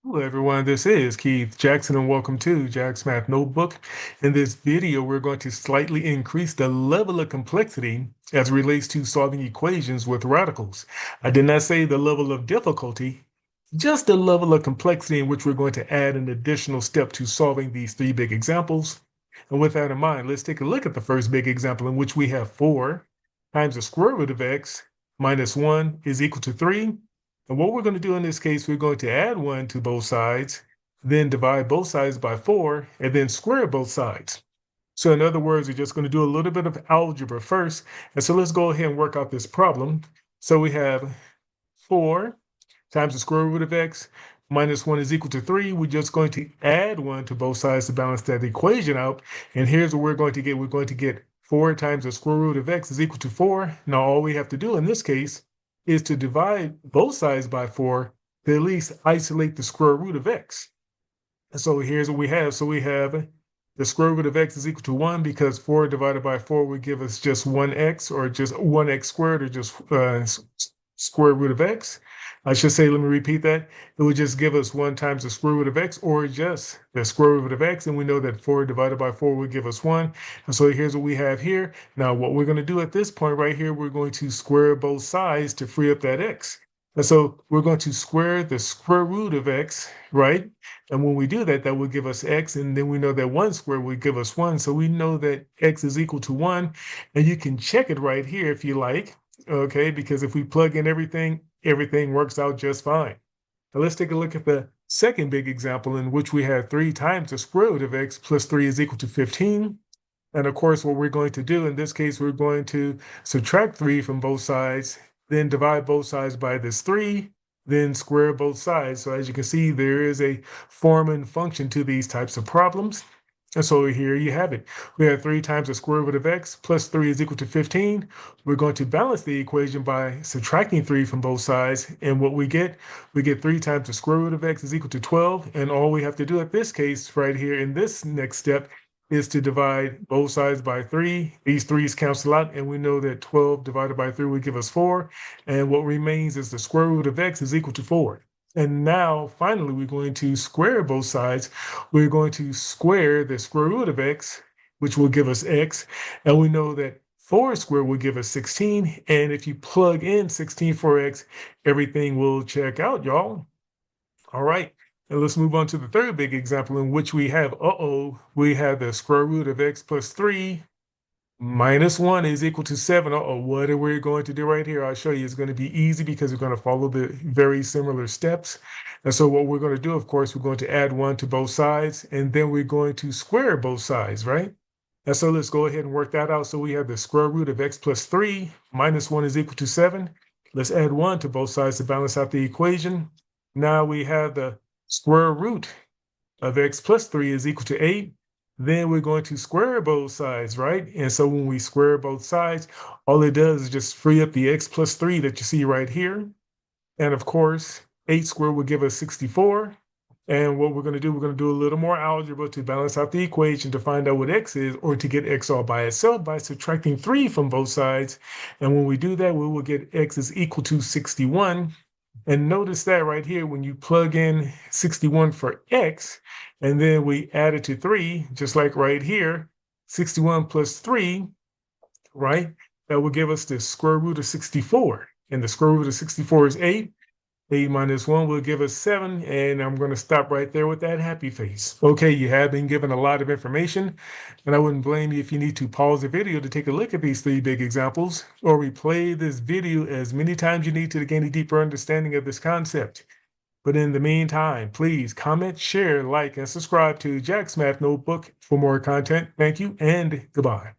Hello everyone, this is Keith Jackson and welcome to Jack's Math Notebook. In this video, we're going to slightly increase the level of complexity as it relates to solving equations with radicals. I did not say the level of difficulty, just the level of complexity in which we're going to add an additional step to solving these three big examples. And with that in mind, let's take a look at the first big example in which we have 4 times the square root of x minus 1 is equal to 3. And what we're going to do in this case, we're going to add 1 to both sides, then divide both sides by 4, and then square both sides. So in other words, we're just going to do a little bit of algebra first. And so let's go ahead and work out this problem. So we have 4 times the square root of x minus 1 is equal to 3. We're just going to add 1 to both sides to balance that equation out. And here's what we're going to get. We're going to get 4 times the square root of x is equal to 4. Now, all we have to do in this case is to divide both sides by 4 to at least isolate the square root of x. And so here's what we have. So we have the square root of x is equal to 1 because 4 divided by 4 would give us just 1x or just 1x squared or just square root of x. I should say, let me repeat that. It would just give us 1 times the square root of x or just the square root of x. And we know that 4 divided by 4 would give us 1. And so here's what we have here. Now, what we're going to do at this point right here, we're going to square both sides to free up that x. And so we're going to square the square root of x, right? And when we do that, that will give us x. And then we know that 1 squared would give us 1. So we know that x is equal to 1. And you can check it right here if you like, okay? Because if we plug in everything works out just fine. Now let's take a look at the second big example in which we have 3 times the square root of x plus 3 is equal to 15. And of course, what we're going to do in this case, we're going to subtract 3 from both sides, then divide both sides by this 3, then square both sides. So as you can see, there is a form and function to these types of problems. And so here you have it. We have 3 times the square root of x plus 3 is equal to 15. We're going to balance the equation by subtracting 3 from both sides. And what we get 3 times the square root of x is equal to 12. And all we have to do at this case right here in this next step is to divide both sides by 3. These 3's cancel out, and we know that 12 divided by 3 would give us 4. And what remains is the square root of x is equal to 4. And now, finally, we're going to square both sides. We're going to square the square root of x, which will give us x. And we know that 4 squared will give us 16. And if you plug in 16 for x, everything will check out, y'all. All right. And let's move on to the third big example in which we have the square root of x plus 3 minus 1 is equal to 7. What are we going to do right here? I'll show you. It's going to be easy because we're going to follow the very similar steps. And so what we're going to do, of course, we're going to add 1 to both sides, and then we're going to square both sides, right? And so let's go ahead and work that out. So we have the square root of x plus 3 minus 1 is equal to 7. Let's add 1 to both sides to balance out the equation. Now we have the square root of x plus 3 is equal to 8. Then we're going to square both sides, right? And so when we square both sides, all it does is just free up the x plus 3 that you see right here. And of course, 8 squared will give us 64. And what we're going to do, we're going to do a little more algebra to balance out the equation to find out what x is, or to get x all by itself by subtracting 3 from both sides. And when we do that, we will get x is equal to 61. And notice that right here, when you plug in 61 for x, and then we add it to 3, just like right here, 61 plus 3, right? That will give us the square root of 64. And the square root of 64 is 8. 8 minus 1 will give us 7. And I'm going to stop right there with that happy face. Okay, you have been given a lot of information. And I wouldn't blame you if you need to pause the video to take a look at these 3 big examples, or replay this video as many times you need to gain a deeper understanding of this concept. But in the meantime, please comment, share, like, and subscribe to Jack's Math Notebook for more content. Thank you and goodbye.